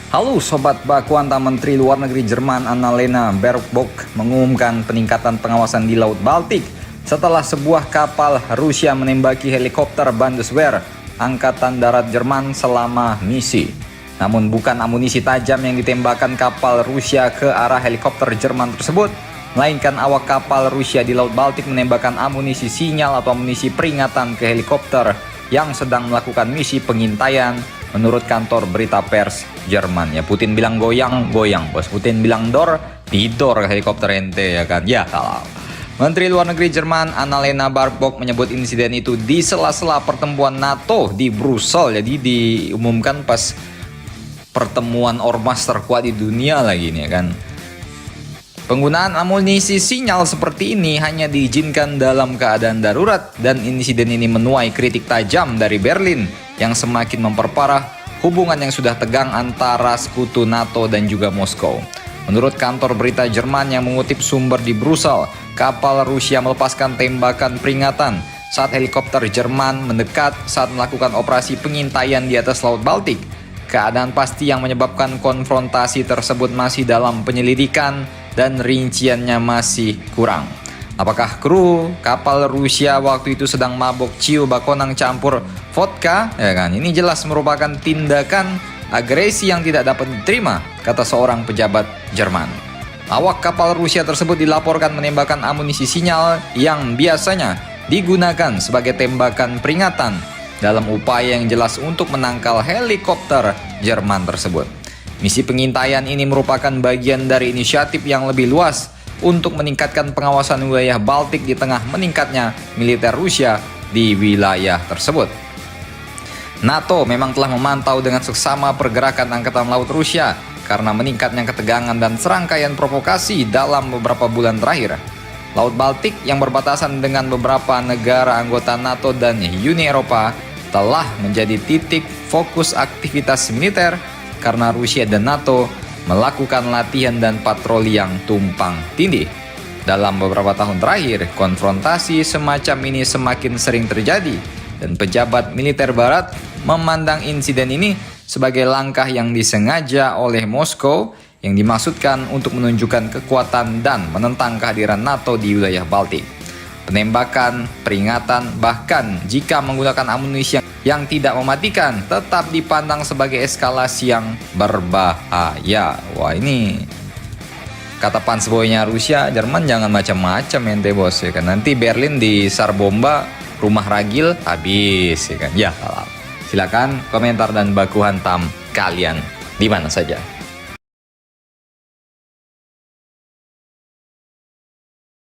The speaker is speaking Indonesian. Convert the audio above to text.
Halo Sobat Baku Hantam, Menteri Luar Negeri Jerman Annalena Baerbock mengumumkan peningkatan pengawasan di Laut Baltik setelah sebuah kapal Rusia menembaki helikopter Bundeswehr Angkatan Darat Jerman selama misi. Namun bukan amunisi tajam yang ditembakkan kapal Rusia ke arah helikopter Jerman tersebut, melainkan awak kapal Rusia di Laut Baltik menembakkan amunisi sinyal atau amunisi peringatan ke helikopter yang sedang melakukan misi pengintaian. Menurut kantor berita pers Jerman, ya Putin bilang goyang, bos. Putin bilang dor, didor helikopter ente, ya kan? Ya salah. Menteri Luar Negeri Jerman Annalena Baerbock menyebut insiden itu di sela-sela pertemuan NATO di Brussel. Jadi diumumkan pas pertemuan ormas terkuat di dunia lagi nih, ya kan? Penggunaan amunisi sinyal seperti ini hanya diizinkan dalam keadaan darurat, dan insiden ini menuai kritik tajam dari Berlin yang semakin memperparah hubungan yang sudah tegang antara sekutu NATO dan juga Moskow. Menurut kantor berita Jerman yang mengutip sumber di Brussel, kapal Rusia melepaskan tembakan peringatan saat helikopter Jerman mendekat saat melakukan operasi pengintaian di atas Laut Baltik. Keadaan pasti yang menyebabkan konfrontasi tersebut masih dalam penyelidikan dan rinciannya masih kurang. Apakah kru kapal Rusia waktu itu sedang mabok ciu bakonang campur vodka? Ya kan, ini jelas merupakan tindakan agresi yang tidak dapat diterima, kata seorang pejabat Jerman. Awak kapal Rusia tersebut dilaporkan menembakkan amunisi sinyal yang biasanya digunakan sebagai tembakan peringatan dalam upaya yang jelas untuk menangkal helikopter Jerman tersebut. Misi pengintaian ini merupakan bagian dari inisiatif yang lebih luas untuk meningkatkan pengawasan wilayah Baltik di tengah meningkatnya militer Rusia di wilayah tersebut. NATO memang telah memantau dengan seksama pergerakan Angkatan Laut Rusia karena meningkatnya ketegangan dan serangkaian provokasi dalam beberapa bulan terakhir. Laut Baltik yang berbatasan dengan beberapa negara anggota NATO dan Uni Eropa telah menjadi titik fokus aktivitas militer karena Rusia dan NATO melakukan latihan dan patroli yang tumpang tindih. Dalam beberapa tahun terakhir, konfrontasi semacam ini semakin sering terjadi, dan pejabat militer Barat memandang insiden ini sebagai langkah yang disengaja oleh Moskow yang dimaksudkan untuk menunjukkan kekuatan dan menentang kehadiran NATO di wilayah Baltik. Penembakan, peringatan, bahkan jika menggunakan amunisi yang tidak mematikan tetap dipandang sebagai eskalasi yang berbahaya. Wah, ini kata pansboynya Rusia, Jerman jangan macam-macam ente bos, ya kan? Nanti Berlin disar bomba, rumah ragil habis, ya kan? Ya salah. Silakan komentar dan baku hantam kalian di mana saja.